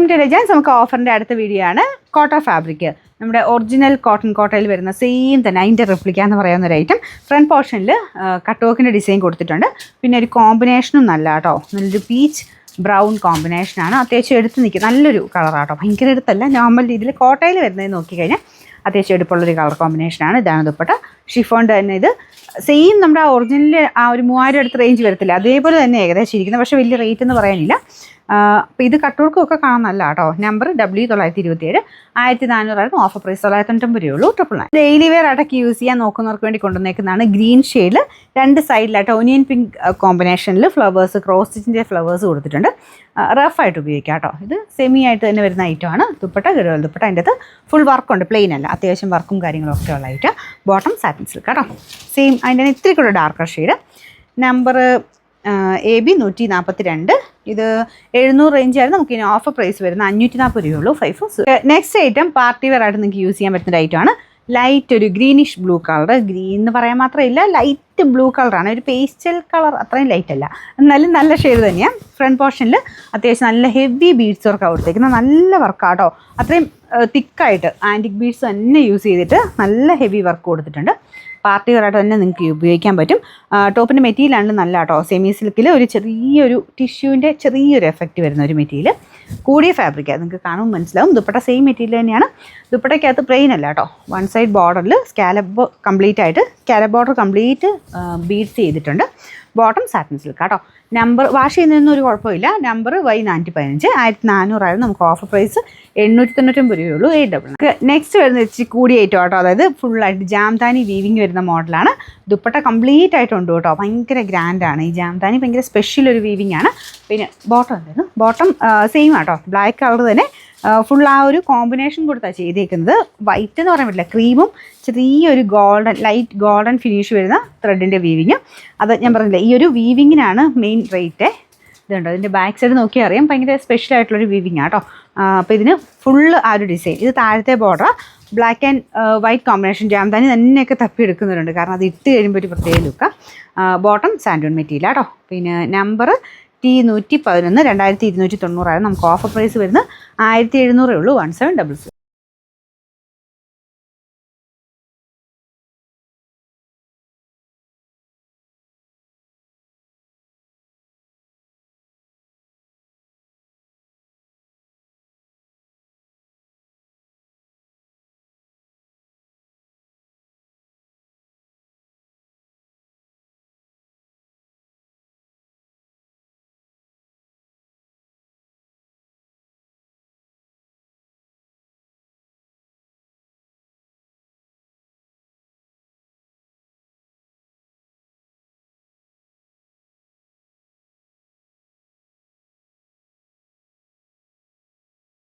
Welcome to രജാൻസ്. നമുക്ക് ഓഫറിൻ്റെ അടുത്ത video ആണ്. കോട്ട ഫാബ്രിക്, നമ്മുടെ ഒറിജിനൽ കോട്ടൺ കോട്ടയിൽ വരുന്ന സെയിം തന്നെ അതിൻ്റെ റിപ്ലിക്ക എന്ന് പറയുന്ന ഒരു ഐറ്റം. ഫ്രണ്ട് പോർഷനിൽ കട്ട് വർക്കിൻ്റെ ഡിസൈൻ കൊടുത്തിട്ടുണ്ട്. പിന്നെ ഒരു കോമ്പിനേഷനും നല്ല കേട്ടോ, നല്ലൊരു പീച്ച് ബ്രൗൺ കോമ്പിനേഷനാണ്. അത്യാവശ്യം എടുത്ത് നിൽക്കുക, നല്ലൊരു കളറാട്ടോ, ഭയങ്കര എടുത്തല്ല, നോർമൽ രീതിയിൽ കോട്ടയിൽ വരുന്നത് നോക്കിക്കഴിഞ്ഞാൽ അത്യാവശ്യം എടുപ്പുള്ളൊരു കളർ കോമ്പിനേഷനാണ്. ഇതാണ് ദുപ്പട്ട. ഷിഫോണിൻ്റെ തന്നെ ഇത് സെയിം നമ്മുടെ ഒറിജിനൽ ആ ഒരു 3000 അടുത്ത് റേഞ്ച് വരത്തില്ല, അതേപോലെ തന്നെ ഏകദേശം ഇരിക്കുന്നത്, പക്ഷേ വലിയ റേറ്റ് എന്ന് പറയാനില്ല. അപ്പോൾ ഇത് കട്ടൂർക്കും ഒക്കെ കാണാൻ നല്ല കേട്ടോ. നമ്പർ W927, 1400 ഓഫർ പ്രൈസ് 990 രൂപയുള്ളൂ. 999 ഡെയിലി വെയർ ആയിട്ടൊക്കെ യൂസ് ചെയ്യാൻ നോക്കുന്നവർക്ക് വേണ്ടി കൊണ്ടുവന്നേക്കുന്നതാണ്. ഗ്രീൻ ഷെയ്ഡിൽ 2 സൈഡിലായിട്ട് ഒനിയൻ പിങ്ക് കോമ്പിനേഷനിൽ ഫ്ലവേഴ്സ്, ക്രോസ് സ്റ്റിച്ചിൻ്റെ ഫ്ലവേഴ്സ് കൊടുത്തിട്ടുണ്ട്. റഫായിട്ട് ഉപയോഗിക്കാം കേട്ടോ. ഇത് സെമി ആയിട്ട് തന്നെ വരുന്ന ഐറ്റമാണ്. ദുപ്പട്ട ഗഡുവൽ ദുപ്പട്ട, അതിൻ്റെ അകത്ത് ഫുൾ വർക്കുണ്ട്, പ്ലെയിൻ അല്ല, അത്യാവശ്യം വർക്കും കാര്യങ്ങളൊക്കെ ഉള്ള ഐറ്റം. ബോട്ടം സാറ്റിൻ സിൽക്ക് കേട്ടോ, സെയിം അതിൻ്റെ ഇത്തിരി കൂടെ ഡാർക്കർ ഷെയ്ഡ്. നമ്പർ AB 142, ഇത് 700 റേഞ്ച് ആയിരുന്നു. നമുക്ക് ഇനി ഓഫർ പ്രൈസ് വരുന്ന 540 രൂപയുള്ളൂ. 5. നെക്സ്റ്റ് ഐറ്റം പാർട്ടി വെയർ ആയിട്ട് നിങ്ങൾക്ക് യൂസ് ചെയ്യാൻ പറ്റുന്ന ഐറ്റമാണ്. ലൈറ്റ് ഒരു ഗ്രീനിഷ് ബ്ലൂ കളർ, ഗ്രീൻ എന്ന് പറയാൻ മാത്രമില്ല, ലൈറ്റ് ബ്ലൂ കളറാണ്, ഒരു പേസ്റ്റൽ കളർ, അത്രയും ലൈറ്റ് അല്ല, എന്നാലും നല്ല ഷെയ്ഡ് തന്നെയാണ്. ഫ്രണ്ട് പോർഷനിൽ അത്യാവശ്യം നല്ല ഹെവി ബീഡ്സ് വർക്കാണ് കൊടുത്തേക്കുന്നത്, നല്ല വർക്കാട്ടോ, അത്രയും തിക്കായിട്ട് ആൻറ്റിക് ബീഡ്സ് തന്നെ യൂസ് ചെയ്തിട്ട് നല്ല ഹെവി വർക്ക് കൊടുത്തിട്ടുണ്ട്. പാർട്ടി വെയറായിട്ട് തന്നെ നിങ്ങൾക്ക് ഉപയോഗിക്കാൻ പറ്റും. ടോപ്പിൻ്റെ മെറ്റീരിയലാണ് നല്ല കേട്ടോ, സെമി സിൽക്കിൽ ഒരു ചെറിയൊരു ടിഷ്യൂവിൻ്റെ ചെറിയൊരു എഫക്റ്റ് വരുന്ന ഒരു മെറ്റീരിയൽ. കൂടിയ ഫാബ്രിക്കാണ്, നിങ്ങൾക്ക് കാണുമ്പോൾ മനസ്സിലാവും. ദുപ്പട്ട സെയിം മെറ്റീരിയൽ തന്നെയാണ്. ദുപ്പട്ടയ്ക്കകത്ത് പ്ലെയിൻ അല്ല കേട്ടോ, 1 സൈഡ് ബോർഡറിൽ സ്കാലപ്പ് കംപ്ലീറ്റ് ആയിട്ട്, സ്കാലപ്പ് ബോർഡർ കംപ്ലീറ്റ് ബീഡ്സ് ചെയ്തിട്ടുണ്ട്. ബോട്ടം സാറ്റിൻ സിൽക്ക് കേട്ടോ. നമ്പർ വാഷ് ചെയ്യുന്നതൊന്നും ഒരു കുഴപ്പമില്ല. നമ്പർ Y415, 1400 നമുക്ക് ഓഫർ പ്രൈസ് 899 രൂപയുള്ളൂ. 899. നെക്സ്റ്റ് വരുന്ന ഇച്ചിരി കൂടിയ ഐറ്റം കേട്ടോ, അതായത് ഫുള്ളായിട്ട് ജാംതാനി വീവിങ് വരുന്ന മോഡലാണ്. ദുപ്പട്ട കംപ്ലീറ്റ് ആയിട്ടുണ്ട് കേട്ടോ, ഭയങ്കര ഗ്രാൻഡാണ് ഈ ജാംതാനി, ഭയങ്കര സ്പെഷ്യൽ ഒരു വീവിങ് ആണ്. പിന്നെ ബോട്ടം എന്തായിരുന്നു, ബോട്ടം സെയിം ആട്ടോ, ബ്ലാക്ക് കളർ തന്നെ ഫുൾ ആ ഒരു കോമ്പിനേഷൻ കൊടുത്താണ് ചെയ്തേക്കുന്നത്. വൈറ്റ് എന്ന് പറയാൻ പറ്റില്ല, ക്രീമും ചെറിയൊരു ഗോൾഡൻ, ലൈറ്റ് ഗോൾഡൻ ഫിനിഷ് വരുന്ന ത്രെഡിൻ്റെ വീവിങ്. അത് ഞാൻ പറഞ്ഞില്ല, ഈ ഒരു വീവിങ്ങിനാണ് മെയിൻ റേറ്റ്. ഇതുണ്ടോ, ഇതിൻ്റെ ബാക്ക് സൈഡ് നോക്കിയാൽ അറിയാം, ഭയങ്കര സ്പെഷ്യൽ ആയിട്ടുള്ളൊരു വീവിങ് ആട്ടോ. അപ്പോൾ ഇതിന് ഫുള്ള് ആ ഒരു ഡിസൈൻ. ഇത് താഴത്തെ border black and white combination, Jamdani തന്നെയൊക്കെ തപ്പിയെടുക്കുന്നുണ്ട്, കാരണം അത് ഇട്ട് കഴിയുമ്പോൾ ഒരു പ്രത്യേക ലുക്ക്. ബോട്ടം സാൻഡൂൺ മെറ്റീരിയൽ കേട്ടോ. പിന്നെ നമ്പർ T111, 2290 നമുക്ക് ഓഫർ പ്രൈസ് വരുന്നത് 1700 ഉള്ളൂ. 1700.